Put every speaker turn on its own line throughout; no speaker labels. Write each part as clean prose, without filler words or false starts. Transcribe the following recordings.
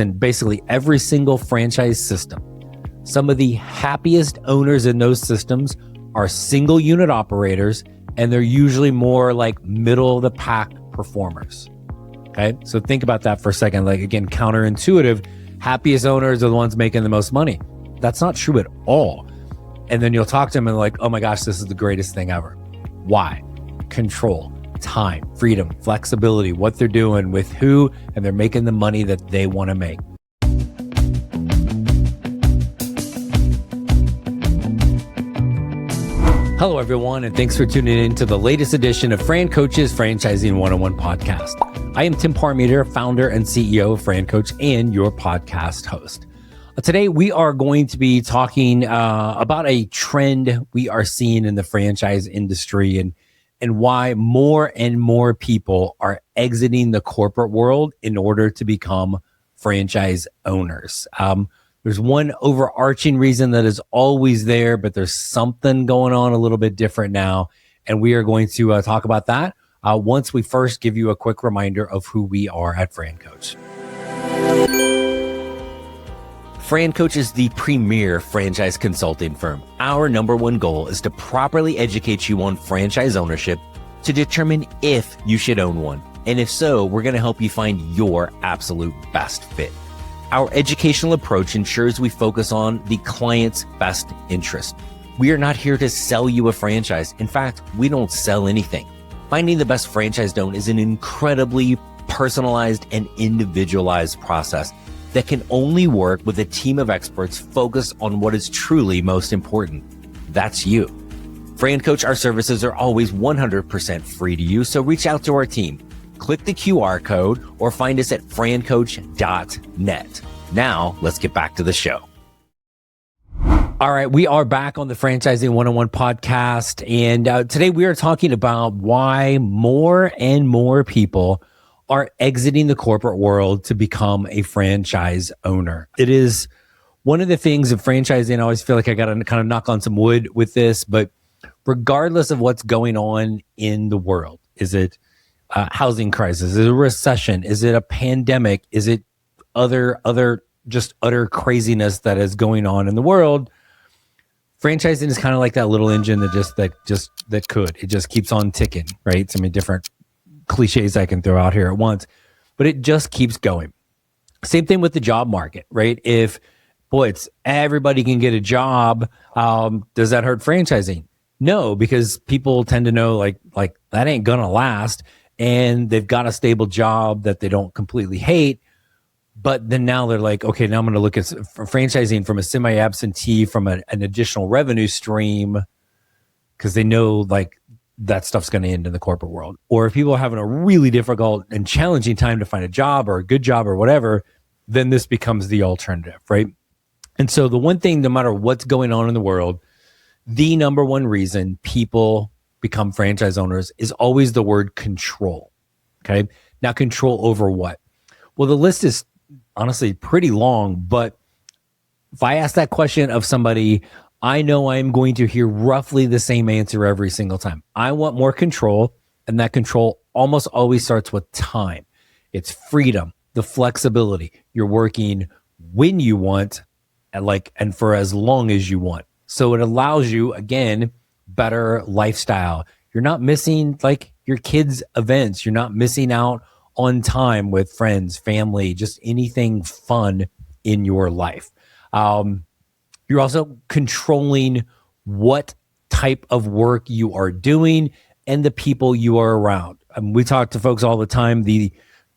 in basically every single franchise system. Some of the happiest owners in those systems are single unit operators, and they're usually more like middle of the pack performers. Okay, so think about that for a second. Like, again, counterintuitive, happiest owners are the ones making the most money. That's not true at all. And then you'll talk to them and like, oh my gosh, this is the greatest thing ever. Why? Control, time, freedom, flexibility, what they're doing with who, and they're making the money that they want to make. Hello, everyone, and thanks for tuning in to the latest edition of Fran Coach's Franchising 101 podcast. I am Tim Parmeter, founder and CEO of Fran Coach and your podcast host. Today, we are going to be talking about a trend we are seeing in the franchise industry and why more and more people are exiting the corporate world in order to become franchise owners. There's one overarching reason that is always there, but there's something going on a little bit different now. And we are going to talk about that once we first give you a quick reminder of who we are at Fran Coach. Fran Coach is the premier franchise consulting firm. Our number one goal is to properly educate you on franchise ownership to determine if you should own one. And if so, we're going to help you find your absolute best fit. Our educational approach ensures we focus on the client's best interest. We are not here to sell you a franchise. In fact, we don't sell anything. Finding the best franchise to own is an incredibly personalized and individualized process that can only work with a team of experts focused on what is truly most important. That's you. Fran Coach, our services are always 100% free to use, so reach out to our team. Click the QR code or find us at francoach.net. Now, let's get back to the show. All right, we are back on the Franchising 101 podcast, and today we are talking about why more and more people are exiting the corporate world to become a franchise owner. It is one of the things of franchising. I always feel like I got to kind of knock on some wood with this, but regardless of what's going on in the world, is it housing crisis? Is it a recession? Is it a pandemic? Is it other utter craziness that is going on in the world? Franchising is kind of like that little engine it just keeps on ticking, right? So many different cliches I can throw out here at once, but it just keeps going. Same thing with the job market, right? If it's everybody can get a job, does that hurt franchising? No, because people tend to know like that ain't gonna last, and they've got a stable job that they don't completely hate. But then now they're like, okay, now I'm going to look at franchising from a semi-absentee, from an additional revenue stream, because they know like that stuff's going to end in the corporate world. Or if people are having a really difficult and challenging time to find a job or a good job or whatever, then this becomes the alternative, right? And so the one thing, no matter what's going on in the world, the number one reason people become franchise owners is always the word control. Okay. Now, control over what? Well, the list is honestly pretty long, but if I ask that question of somebody, I know I'm going to hear roughly the same answer every single time. I want more control, and that control almost always starts with time. It's freedom, the flexibility. You're working when you want and for as long as you want. So it allows you, again, better lifestyle. You're not missing like your kids' events. You're not missing out on time with friends, family, just anything fun in your life. You're also controlling what type of work you are doing and the people you are around. We talk to folks all the time.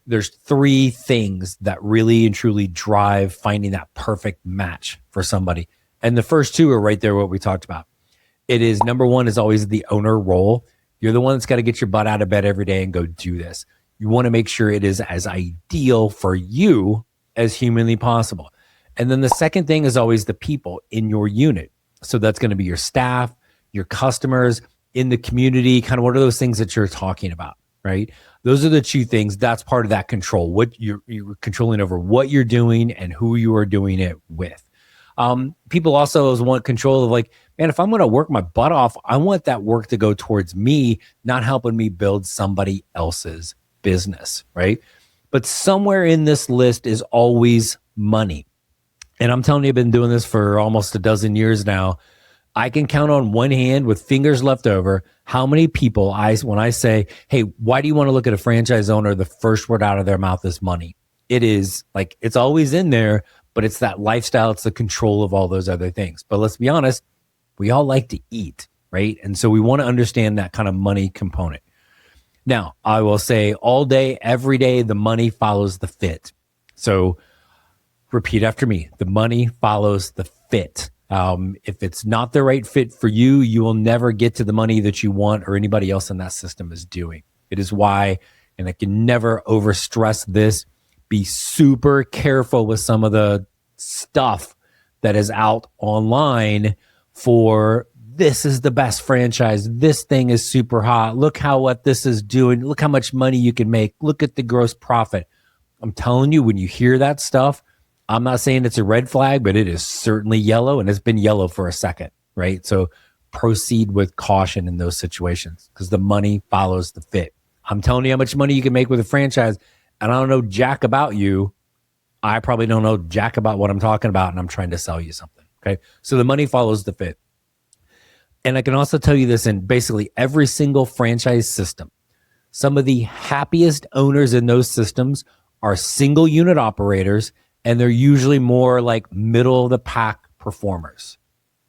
There's three things that really and truly drive finding that perfect match for somebody. And the first two are right there, what we talked about. It is, number one is always the owner role. You're the one that's got to get your butt out of bed every day and go do this. You want to make sure it is as ideal for you as humanly possible. And then the second thing is always the people in your unit. So that's going to be your staff, your customers, in the community, kind of what are those things that you're talking about, right? Those are the two things. That's part of that control. What you're controlling over what you're doing and who you are doing it with. People also want control of like, man, if I'm going to work my butt off, I want that work to go towards me, not helping me build somebody else's business, right? But somewhere in this list is always money. And I'm telling you, I've been doing this for almost a dozen years now. I can count on one hand with fingers left over how many people when I say, hey, why do you want to look at a franchise owner? The first word out of their mouth is money. It is like, it's always in there, but it's that lifestyle. It's the control of all those other things. But let's be honest, we all like to eat, right? And so we want to understand that kind of money component. Now, I will say all day, every day, the money follows the fit. So repeat after me. The money follows the fit. If it's not the right fit for you, you will never get to the money that you want or anybody else in that system is doing. It is why, and I can never overstress this, be super careful with some of the stuff that is out online for this is the best franchise. This thing is super hot. Look what this is doing. Look how much money you can make. Look at the gross profit. I'm telling you, when you hear that stuff, I'm not saying it's a red flag, but it is certainly yellow, and it's been yellow for a second, right? So proceed with caution in those situations because the money follows the fit. I'm telling you how much money you can make with a franchise, and I don't know jack about you. I probably don't know jack about what I'm talking about, and I'm trying to sell you something, okay? So the money follows the fit. And I can also tell you this in basically every single franchise system. Some of the happiest owners in those systems are single unit operators, and they're usually more like middle of the pack performers.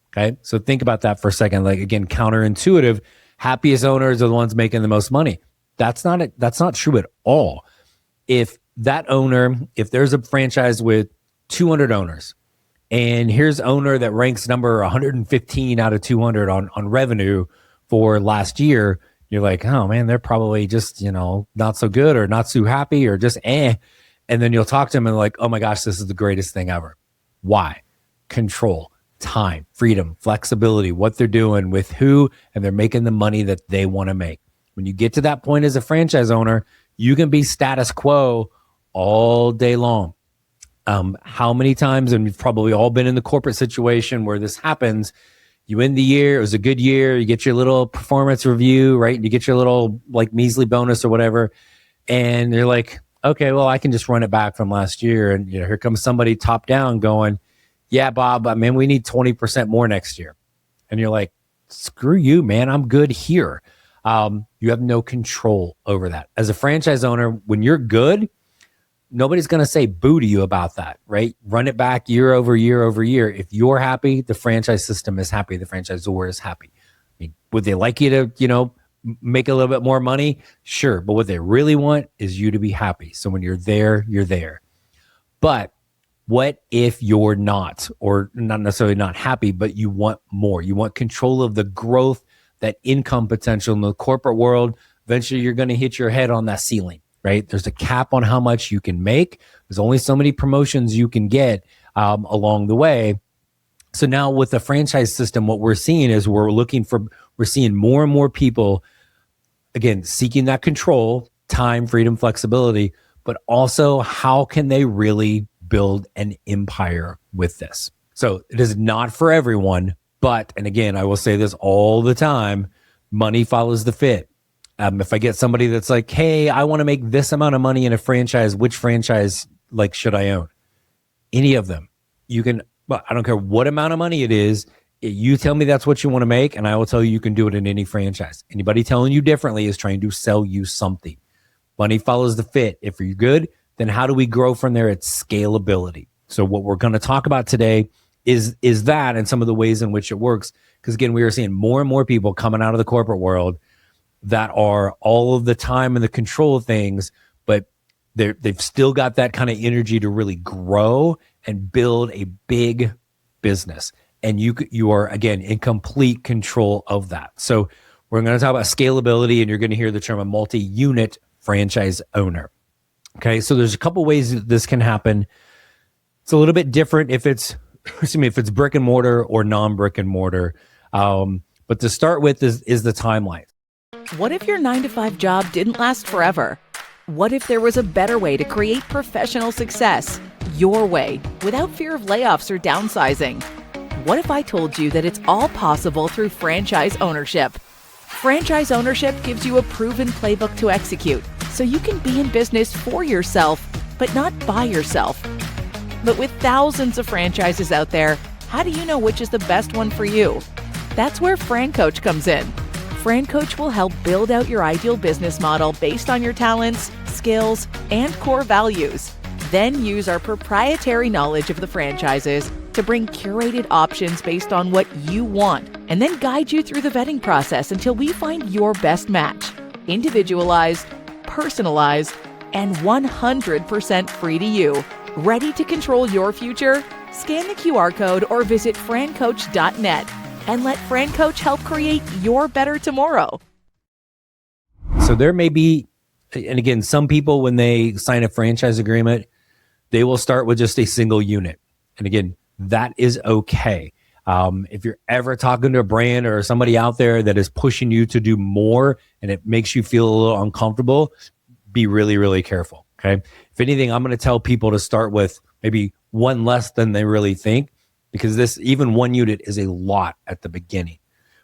Okay. So think about that for a second. Like, again, counterintuitive, happiest owners are the ones making the most money. That's not true at all. If there's a franchise with 200 owners and here's owner that ranks number 115 out of 200 on revenue for last year, you're like, oh man, they're probably just, not so good or not so happy or just And then you'll talk to them and like, oh my gosh, this is the greatest thing ever. Why? Control, time, freedom, flexibility, what they're doing with who, and they're making the money that they want to make. When you get to that point as a franchise owner, you can be status quo all day long. How many times, and we've probably all been in the corporate situation where this happens, you end the year, it was a good year, you get your little performance review, right? You get your little like measly bonus or whatever, and you're like, okay, well, I can just run it back from last year. And here comes somebody top down going, yeah, Bob, we need 20% more next year. And you're like, screw you, man, I'm good here. You have no control over that. As a franchise owner, when you're good, nobody's going to say boo to you about that, right? Run it back year over year over year. If you're happy, the franchise system is happy. The franchisor is happy. Would they like you to, make a little bit more money? Sure. But what they really want is you to be happy. So when you're there, you're there. But what if you're not, or not necessarily not happy, but you want more? You want control of the growth, that income potential in the corporate world. Eventually you're going to hit your head on that ceiling, right? There's a cap on how much you can make. There's only so many promotions you can get along the way. So now with the franchise system, what we're seeing is we're seeing more and more people, again, seeking that control, time, freedom, flexibility, but also how can they really build an empire with this? So it is not for everyone, but, and again, I will say this all the time, money follows the fit. If I get somebody that's like, hey, I want to make this amount of money in a franchise, which franchise should I own? Any of them. You can, but I don't care what amount of money it is. You tell me that's what you want to make, and I will tell you can do it in any franchise. Anybody telling you differently is trying to sell you something. Money follows the fit. If you're good, then how do we grow from there? It's scalability. So what we're going to talk about today is that and some of the ways in which it works. Because again, we are seeing more and more people coming out of the corporate world that are all of the time in the control of things, but they've still got that kind of energy to really grow and build a big business. And you are, again, in complete control of that. So we're going to talk about scalability, and you're going to hear the term a multi-unit franchise owner. Okay, so there's a couple ways that this can happen. It's a little bit different if it's brick and mortar or non-brick and mortar. But to start with is the timeline.
What if your 9-to-5 job didn't last forever? What if there was a better way to create professional success, your way, without fear of layoffs or downsizing? What if I told you that it's all possible through franchise ownership? Franchise ownership gives you a proven playbook to execute, so you can be in business for yourself, but not by yourself. But with thousands of franchises out there, how do you know which is the best one for you? That's where Fran Coach comes in. Fran Coach will help build out your ideal business model based on your talents, skills, and core values. Then use our proprietary knowledge of the franchises to bring curated options based on what you want, and then guide you through the vetting process until we find your best match. Individualized, personalized, and 100% free to you. Ready to control your future? Scan the QR code or visit francoach.net and let Fran Coach help create your better tomorrow.
So there may be, and again, some people, when they sign a franchise agreement, they will start with just a single unit. And again, that is okay. If you're ever talking to a brand or somebody out there that is pushing you to do more and it makes you feel a little uncomfortable, be really, really careful. Okay. If anything, I'm going to tell people to start with maybe one less than they really think, because this, even one unit is a lot at the beginning.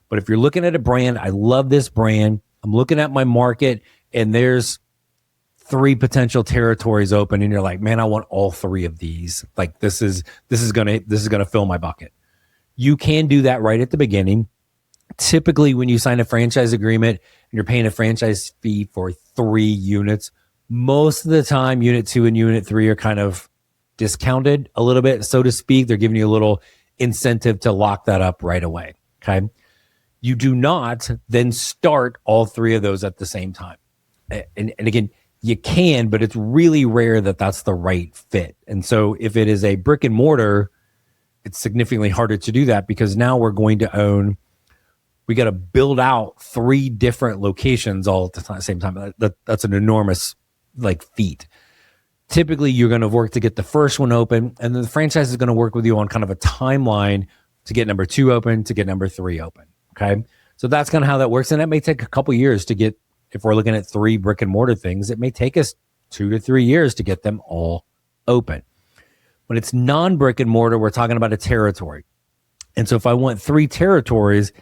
But if you're looking at a brand, I love this brand, I'm looking at my market and there's 3 potential territories open and you're like, man, I want all 3 of these. Like this is going to fill my bucket. You can do that right at the beginning. Typically, when you sign a franchise agreement and you're paying a franchise fee for 3 units, most of the time, unit 2 and unit 3 are kind of discounted a little bit, so to speak. They're giving you a little incentive to lock that up right away. Okay. You do not then start all 3 of those at the same time. And again, you can, but it's really rare that that's the right fit. And so if it is a brick and mortar, it's significantly harder to do that, because now we got to build out 3 different locations all at the same time. That's an enormous feat. Typically, you're going to work to get the first one open, and then the franchise is going to work with you on kind of a timeline to get number 2 open, to get number 3 open. Okay. So that's kind of how that works. And that may take a couple years to get, if we're looking at 3 brick and mortar things, it may take us 2 to 3 years to get them all open. When it's non-brick and mortar, we're talking about a territory. And so if I want 3 territories,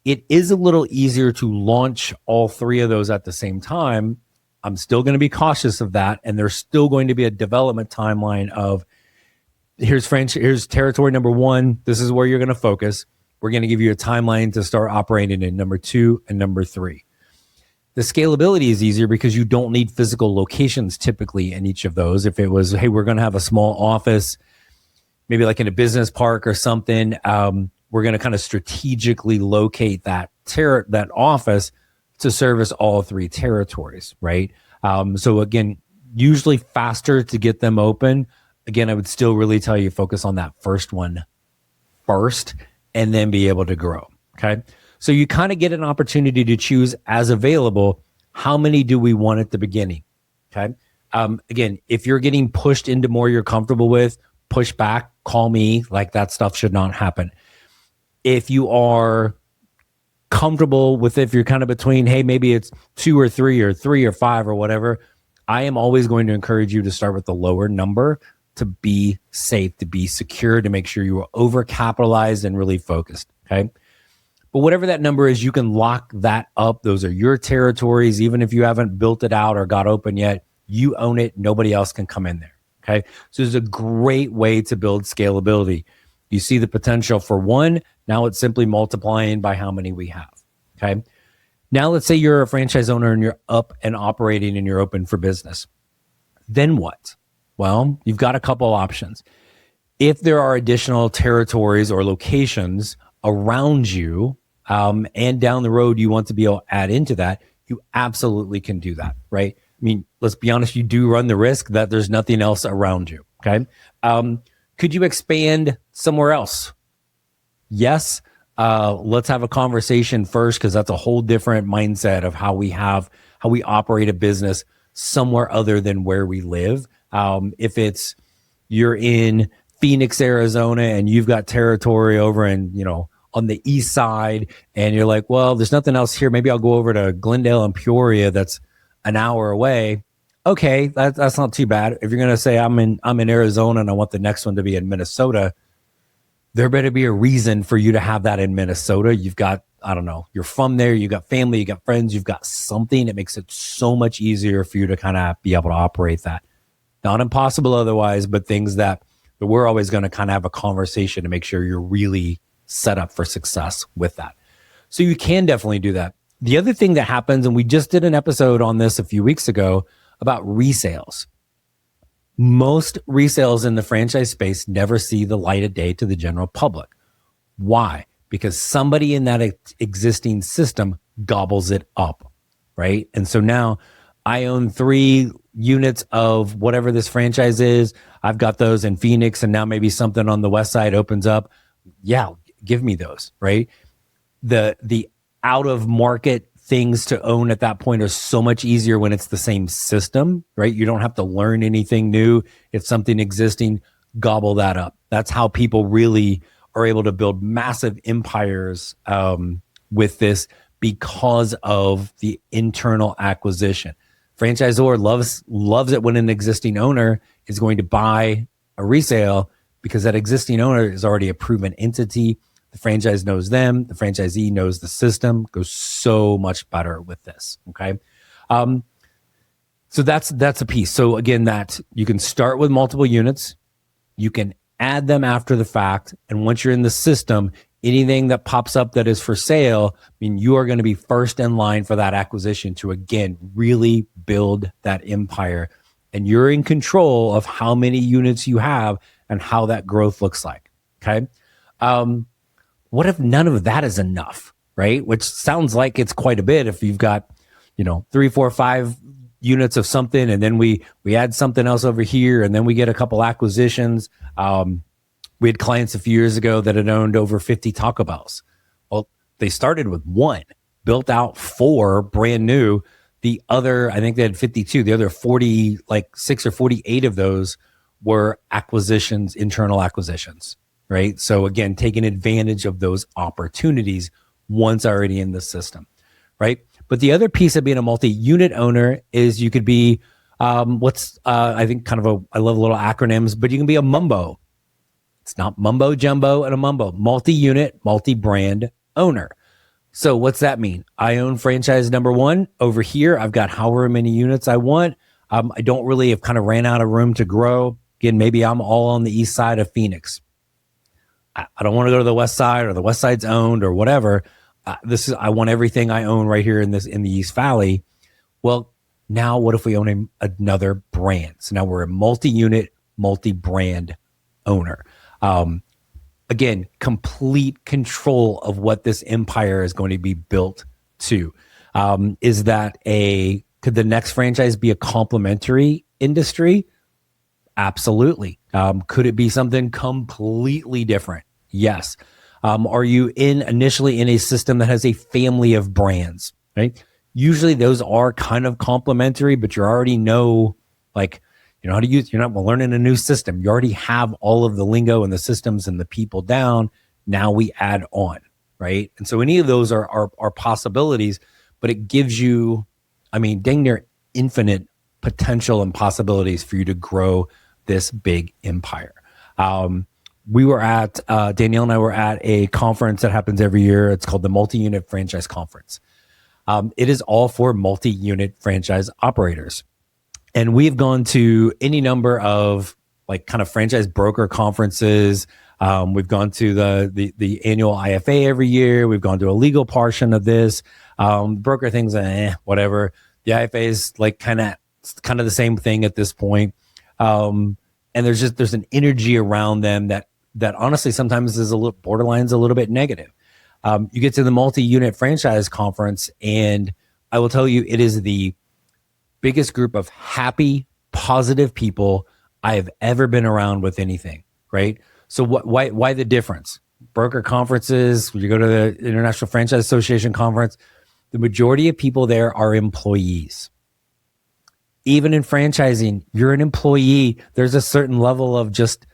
it is a little easier to launch all 3 of those at the same time. I'm still going to be cautious of that. And there's still going to be a development timeline of here's territory number 1. This is where you're going to focus. We're going to give you a timeline to start operating in number 2 and number 3. The scalability is easier because you don't need physical locations typically in each of those. If it was, hey, we're going to have a small office, maybe like in a business park or something, we're going to kind of strategically locate that office to service all 3 territories, right? So again, usually faster to get them open. Again, I would still really tell you focus on that first one first and then be able to grow, okay? So you kind of get an opportunity to choose as available, how many do we want at the beginning, okay? Again, if you're getting pushed into more you're comfortable with, push back, call me, that stuff should not happen. If you are comfortable with, if you're kind of between, hey, maybe it's 2 or 3 or 3 or 5 or whatever, I am always going to encourage you to start with the lower number to be safe, to be secure, to make sure you are overcapitalized and really focused, okay? But whatever that number is, you can lock that up. Those are your territories. Even if you haven't built it out or got open yet, you own it. Nobody else can come in there, okay? So it's a great way to build scalability. You see the potential for 1. Now it's simply multiplying by how many we have, okay? Now let's say you're a franchise owner and you're up and operating and you're open for business. Then what? Well, you've got a couple options. If there are additional territories or locations around you, and down the road you want to be able to add into that, you absolutely can do that, right? I mean, let's be honest, you do run the risk that there's nothing else around you, okay? Could you expand somewhere else? Yes. Let's have a conversation first, because that's a whole different mindset of how we operate a business somewhere other than where we live. If you're in Phoenix, Arizona, and you've got territory over in, on the east side, and you're like, well, there's nothing else here. Maybe I'll go over to Glendale and Peoria. That's an hour away. Okay, that's not too bad. If you're going to say I'm in Arizona and I want the next one to be in Minnesota, there better be a reason for you to have that in Minnesota. You've got I don't know, you're from there, you got family, you got friends, you've got something that makes it so much easier for you to kind of be able to operate that. Not impossible otherwise, but things that we're always going to kind of have a conversation to make sure you're really set up for success with that. So you can definitely do that. The other thing that happens, and we just did an episode on this a few weeks ago about resales. Most resales in the franchise space never see the light of day to the general public. Why? Because somebody in that existing system gobbles it up, right? And so now I own 3 units of whatever this franchise is. I've got those in Phoenix, and now maybe something on the west side opens up. Yeah, give me those, right? The out of market things to own at that point are so much easier when it's the same system, right? You don't have to learn anything new. If something existing, gobble that up. That's how people really are able to build massive empires with this, because of the internal acquisition. Franchisor loves it when an existing owner is going to buy a resale, because that existing owner is already a proven entity. The franchise knows them. The franchisee knows the system. Goes so much better with this. Okay. So that's a piece. So again, that you can start with multiple units. You can add them after the fact. And once you're in the system, anything that pops up that is for sale, I mean, you are going to be first in line for that acquisition to, again, really build that empire. And you're in control of how many units you have and how that growth looks like. Okay. What if none of that is enough, right? Which sounds like it's quite a bit. If you've got, 3, 4, 5 units of something, and then we add something else over here, and then we get a couple acquisitions. We had clients a few years ago that had owned over 50 Taco Bells. Well, they started with 1, built out 4 brand new. The other, I think they had 52. The other 40, like 6 or 48 of those were acquisitions, internal acquisitions, right? So again, taking advantage of those opportunities once already in the system, right? But the other piece of being a multi-unit owner is you could be, I think I love little acronyms, but you can be a mumbo. It's not mumbo jumbo and a mumbo, multi-unit, multi-brand owner. So what's that mean? I own franchise number 1 over here. I've got however many units I want. I don't really have kind of ran out of room to grow. Again, maybe I'm all on the east side of Phoenix. I don't want to go to the west side, or the west side's owned or whatever. I want everything I own right here in the East Valley. Well, now what if we own another brand? So now we're a multi-unit, multi-brand owner. Again, complete control of what this empire is going to be built to. Could the next franchise be a complementary industry? Absolutely. Could it be something completely different? Yes. Are you initially in a system that has a family of brands, right? Usually those are kind of complementary, but you already know, how to use, you're not learning a new system. You already have all of the lingo and the systems and the people down. Now we add on, right? And so any of those are possibilities, but it gives you, dang near infinite potential and possibilities for you to grow this big empire. We were at, Danielle and I were at a conference that happens every year. It's called the Multi-Unit Franchise Conference. It is all for multi-unit franchise operators. And we've gone to any number of kind of franchise broker conferences. We've gone to the annual IFA every year. We've gone to a legal portion of this. Broker things, whatever. The IFA is kind of the same thing at this point. And there's an energy around them that honestly sometimes is a little borderline's a little bit negative. You get to the multi-unit franchise conference, and I will tell you, it is the biggest group of happy, positive people I have ever been around with anything, right? So why the difference? Broker conferences, when you go to the International Franchise Association conference, the majority of people there are employees. Even in franchising, you're an employee. There's a certain level of just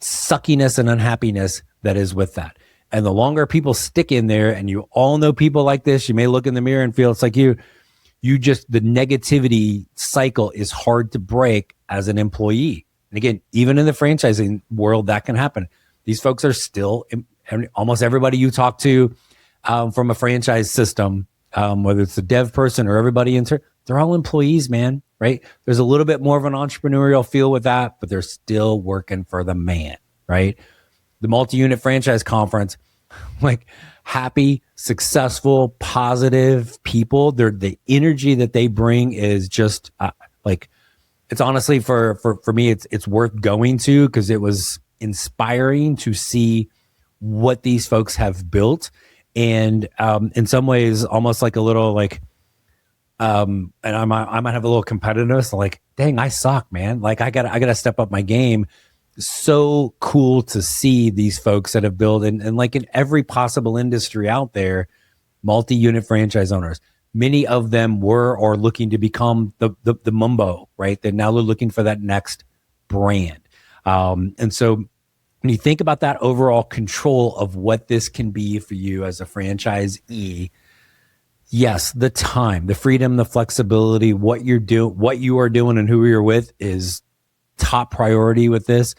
suckiness and unhappiness that is with that. And the longer people stick in there, and you all know people like this, you may look in the mirror and feel it's like the negativity cycle is hard to break as an employee. And again, even in the franchising world, that can happen. These folks are still, almost everybody you talk to,
from a franchise system, whether it's the dev person or everybody they're all employees, man, right? There's a little bit more of an entrepreneurial feel with that, but they're still working for the man, right? The multi-unit franchise conference, like happy, successful, positive people. The energy that they bring is just like, it's honestly for me, it's worth going to, because it was inspiring to see what these folks have built. And in some ways, almost like a little like, and I might have a little competitiveness, like, dang, I suck, man. Like I gotta step up my game. So cool to see these folks that have built, and like in every possible industry out there, multi-unit franchise owners. Many of them were or looking to become the mumbo, right? They're now looking for that next brand. And so when you think about that overall control of what this can be for you as a franchisee, yes, the time, the freedom, the flexibility, what you are doing and who you're with is top priority with this.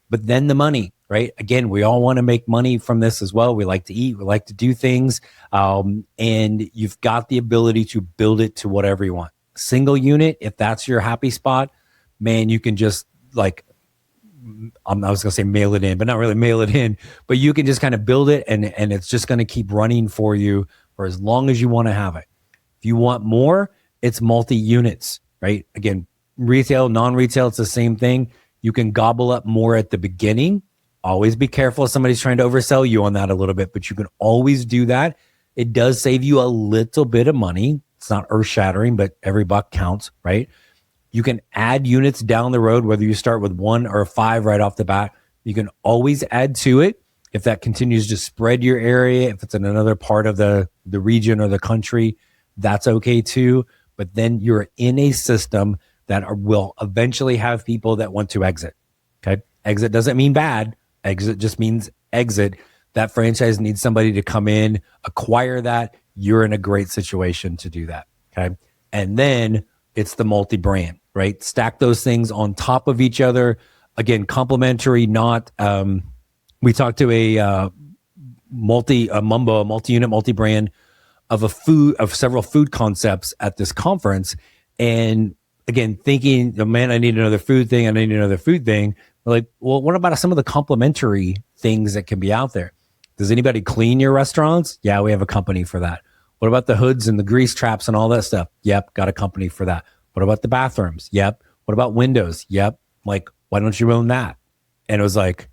But then the money, right? Again, we all want to make money from this as well. We like to eat, we like to do things. And you've got the ability to build it to whatever you want. Single unit, if that's your happy spot, man, you can just like, I was going to say mail it in, but not really mail it in, but you can just kind of build it and it's just going to keep running for you for as long as you want to have it. If you want more, it's multi-units, right? Again, retail, non-retail, it's the same thing. You can gobble up more at the beginning. Always be careful if somebody's trying to oversell you on that a little bit, but you can always do that. It does save you a little bit of money. It's not earth-shattering, but every buck counts, right? You can add units down the road, whether you start with 1 or 5 right off the bat. You can always add to it if that continues to spread your area. If it's in another part of the region or the country, that's okay too. But then you're in a system that will eventually have people that want to exit. Okay. Exit doesn't mean bad. Exit just means exit. That franchise needs somebody to come in, acquire that. You're in a great situation to do that. Okay. And then it's the multi-brand, right? Stack those things on top of each other. Again, complementary, not, we talked to a multi-unit, multi-brand of several food concepts at this conference. And again, thinking, oh, man, I need another food thing. We're like, well, what about some of the complementary things that can be out there? Does anybody clean your restaurants? Yeah, we have a company for that. What about the hoods and the grease traps and all that stuff? Yep, got a company for that. What about the bathrooms? Yep. What about windows? Yep. Like, why don't you own that? And it was like,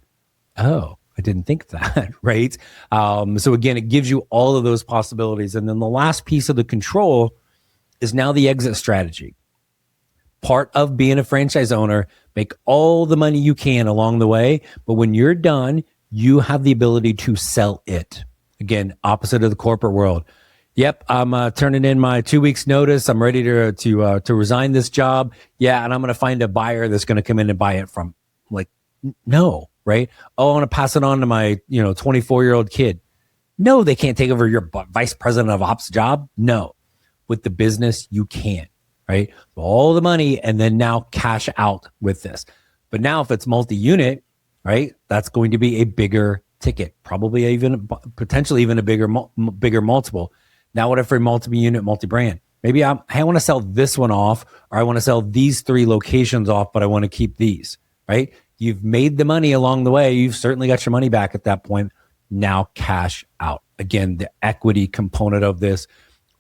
oh, I didn't think of that, right? So again, it gives you all of those possibilities. And then the last piece of the control is now the exit strategy. Part of being a franchise owner, make all the money you can along the way. But when you're done, you have the ability to sell it. Again, opposite of the corporate world. Yep, I'm turning in my 2 weeks notice. I'm ready to resign this job. Yeah, and I'm going to find a buyer that's going to come in and buy it from. Like, no, right? Oh, I want to pass it on to my 24-year-old kid. No, they can't take over your vice president of ops job. No, with the business you can, right? All the money and then now cash out with this. But now if it's multi-unit, right, that's going to be a bigger ticket, probably even potentially even a bigger multiple. Now, what if for multi-unit, multi-brand? Maybe I want to sell this one off, or I want to sell these 3 locations off, but I want to keep these, right? You've made the money along the way. You've certainly got your money back at that point. Now cash out. Again, the equity component of this.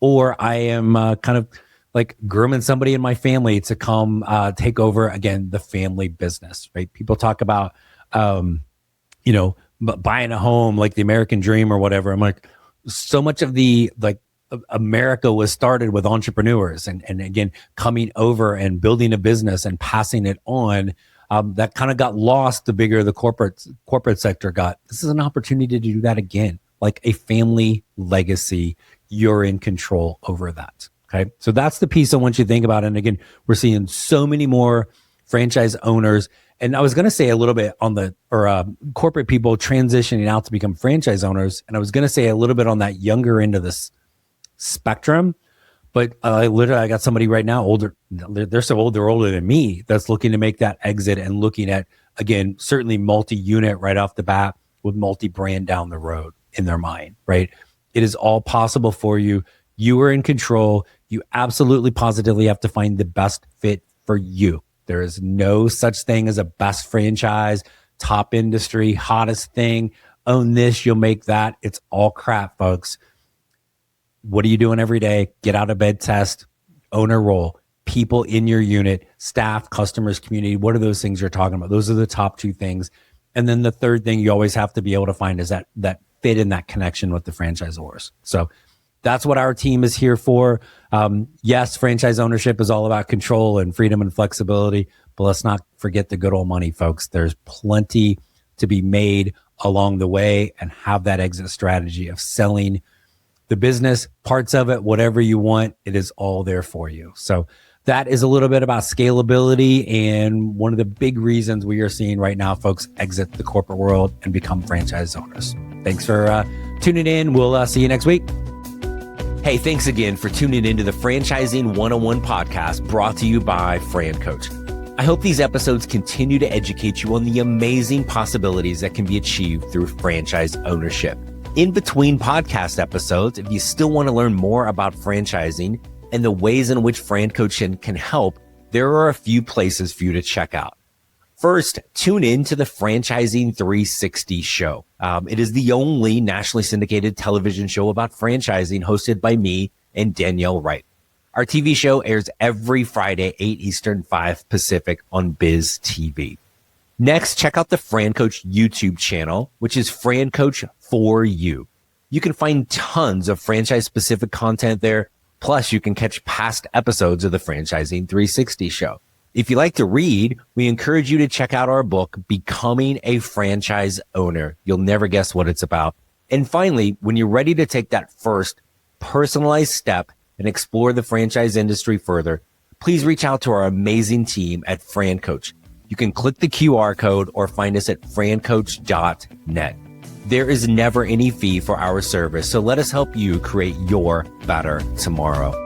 Or I am kind of like grooming somebody in my family to come take over, again, the family business, right? People talk about, buying a home, like the American dream or whatever. I'm like, so much of America was started with entrepreneurs and again, coming over and building a business and passing it on. That kind of got lost the bigger the corporate sector got. This is an opportunity to do that again, like a family legacy. You're in control over that. Okay. So that's the piece I want you to think about. And again, we're seeing so many more franchise owners. And I was going to say a little bit on corporate people transitioning out to become franchise owners. And I was going to say a little bit on that younger end of this spectrum. But I got somebody right now older. They're so old, they're older than me, that's looking to make that exit and looking at, again, certainly multi-unit right off the bat with multi-brand down the road in their mind, right? It is all possible for you. You are in control. You absolutely positively have to find the best fit for you. There is no such thing as a best franchise, top industry, hottest thing. Own this, you'll make that. It's all crap, folks. What are you doing every day? Get out of bed, test, owner role, people in your unit, staff, customers, community. What are those things you're talking about? Those are the top two things. And then the third thing you always have to be able to find is that fit in that connection with the franchisors. So that's what our team is here for. Yes, franchise ownership is all about control and freedom and flexibility, but let's not forget the good old money, folks. There's plenty to be made along the way, and have that exit strategy of selling the business, parts of it, whatever you want, it is all there for you. So that is a little bit about scalability, and one of the big reasons we are seeing right now folks exit the corporate world and become franchise owners. Thanks for tuning in. We'll see you next week.
Hey, thanks again for tuning into the Franchising 101 podcast brought to you by Fran Coach. I hope these episodes continue to educate you on the amazing possibilities that can be achieved through franchise ownership. In between podcast episodes, if you still want to learn more about franchising and the ways in which Fran Coaching can help, there are a few places for you to check out. First, tune in to the Franchising 360 show. It is the only nationally syndicated television show about franchising hosted by me and Danielle Wright. Our TV show airs every Friday, 8 Eastern, 5 Pacific on Biz TV. Next, check out the Fran Coach YouTube channel, which is Fran Coach for You. You can find tons of franchise-specific content there. Plus, you can catch past episodes of the Franchising 360 show. If you like to read, we encourage you to check out our book, Becoming a Franchise Owner. You'll never guess what it's about. And finally, when you're ready to take that first personalized step and explore the franchise industry further, please reach out to our amazing team at Fran Coach. You can click the QR code or find us at francoach.net. There is never any fee for our service, so let us help you create your better tomorrow.